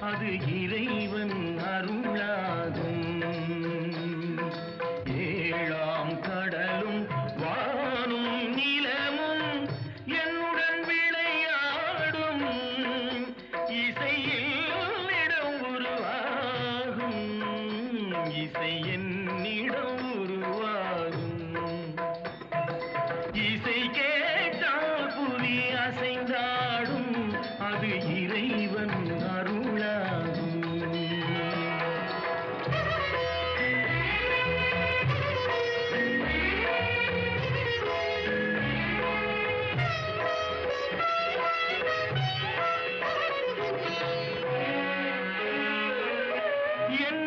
அது இறைவன் அருளாகும். ஏழாம் கடலும் வானும் நிலமும் என்னுடன் விளையாடும். இசையில் இடம் உருவாகும். இசை என்னிடம் உருவாகும். இசை கேட்டால் புவி அசைந்தாடும். அது இறைவன் அருளாகும். என்